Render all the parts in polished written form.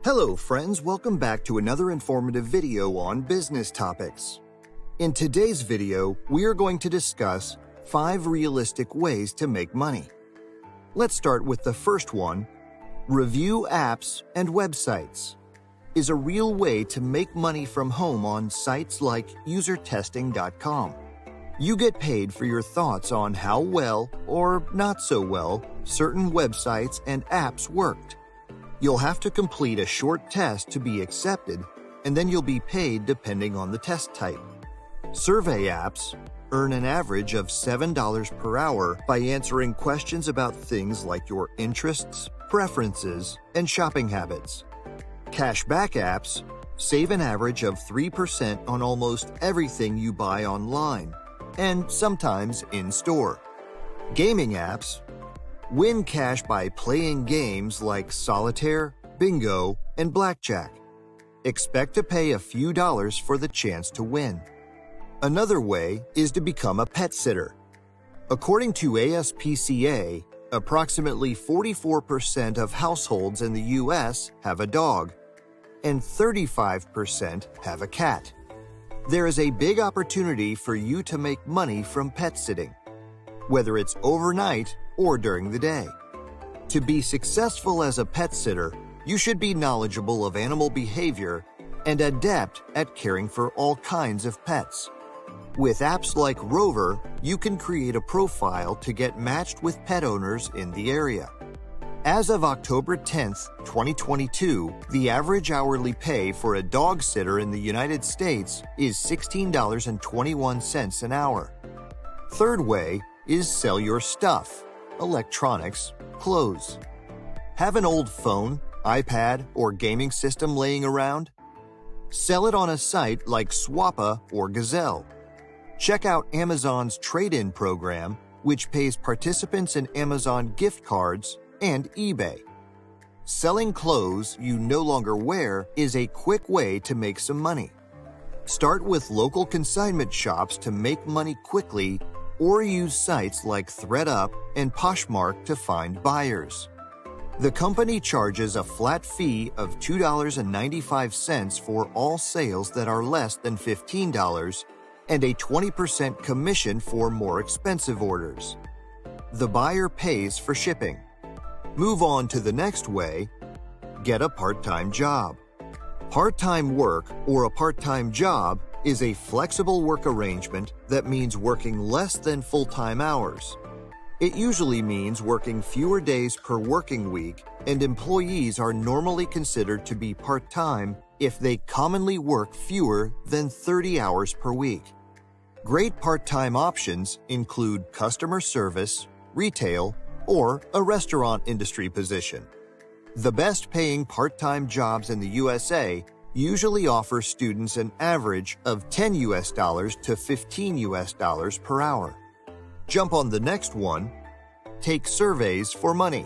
Hello friends, welcome back to another informative video on business topics. In today's video, we are going to discuss 5 realistic ways to make money. Let's start with the first one. Review apps and websites is a real way to make money from home on sites like usertesting.com. You get paid for your thoughts on how well or not so well certain websites and apps worked. You'll have to complete a short test to be accepted, and then you'll be paid depending on the test type. Survey apps earn an average of $7 per hour by answering questions about things like your interests, preferences, and shopping habits. Cashback apps save an average of 3% on almost everything you buy online, and sometimes in-store. Gaming apps win cash by playing games like solitaire, bingo, and blackjack. Expect to pay a few dollars for the chance to win. Another way is to become a pet sitter. According to ASPCA, approximately 44% of households in the U.S. have a dog, and 35% have a cat. There is a big opportunity for you to make money from pet sitting, whether it's overnight or during the day. To be successful as a pet sitter, you should be knowledgeable of animal behavior and adept at caring for all kinds of pets. With apps like Rover, you can create a profile to get matched with pet owners in the area. As of October 10th, 2022, the average hourly pay for a dog sitter in the United States is $16.21 an hour. Third way is sell your stuff, electronics, clothes. Have an old phone, iPad, or gaming system laying around? Sell it on a site like Swappa or Gazelle. Check out Amazon's trade-in program, which pays participants in Amazon gift cards, and eBay. Selling clothes you no longer wear is a quick way to make some money. Start with local consignment shops to make money quickly, or use sites like ThredUp and Poshmark to find buyers. The company charges a flat fee of $2.95 for all sales that are less than $15 and a 20% commission for more expensive orders. The buyer pays for shipping. Move on to the next way. Get a part-time job. Part-time work or a part-time job is a flexible work arrangement that means working less than full-time hours. It usually means working fewer days per working week, and employees are normally considered to be part-time if they commonly work fewer than 30 hours per week. Great part-time options include customer service, retail, or a restaurant industry position. The best-paying part-time jobs in the USA usually offer students an average of $10 to $15 per hour. Jump on the next one. Take surveys for money.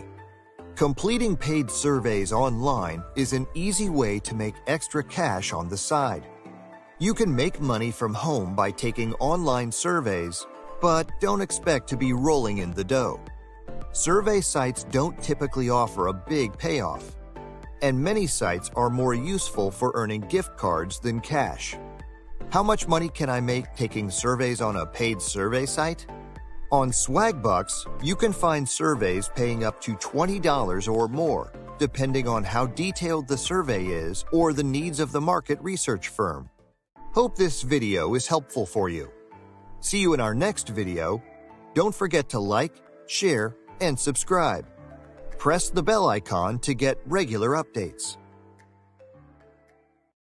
Completing paid surveys online is an easy way to make extra cash on the side. You can make money from home by taking online surveys, but don't expect to be rolling in the dough. Survey sites don't typically offer a big payoff, and many sites are more useful for earning gift cards than cash. How much money can I make taking surveys on a paid survey site? On Swagbucks, you can find surveys paying up to $20 or more, depending on how detailed the survey is or the needs of the market research firm. Hope this video is helpful for you. See you in our next video. Don't forget to like, share, and subscribe. Press the bell icon to get regular updates.